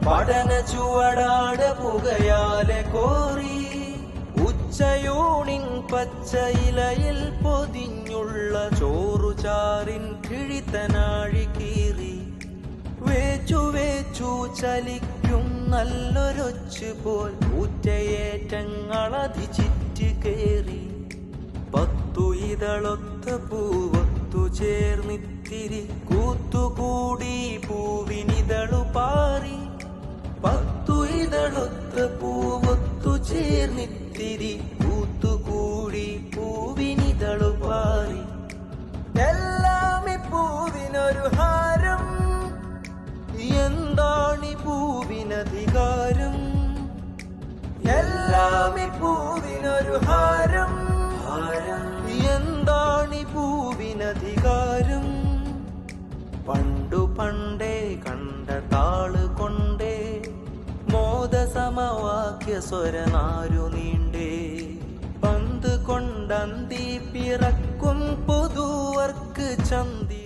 പഠന ചുവടാട പുകയാലെ കോറി ഉച്ചയൂണിൻ പച്ചയിലയിൽ പൊതിഞ്ഞുള്ള ചോറുചാറിൻ കിഴിത്തനാഴി കീറി വേച്ചു വേച്ചു ചലിക്കും നല്ലൊരൊച്ചു പോൽ ഊറ്റയേറ്റങ്ങളധി ചിറ്റ് കേറി 10 ഇതളൊത്ത പൂവൊത്തു ചേർന്നിത്തിരി കൂത്തുകൂടി പൂവിനിതളു പാറി 10 ഇതളൊത്ത പൂവൊത്തു ചേർന്നിത്തിരി കൂത്തുകൂടി പൂവിനിതളു പാറി എല്ലാം ഈ പൂവിനൊരു ഹാരം എന്താണി പൂവിനധികാരം എല്ലാം ഈ പൂവിനൊരു ഹാരം എന്താണി പൂവിനധികാരം പണ്ടു പണ്ടേ കണ്ട താള് കൊണ്ടേ മോദസമവാക്യ സ്വരനാരു നീണ്ടേ പന്ത് കൊണ്ടന്തി പിറക്കും പൊതുവർക്ക് ചന്തി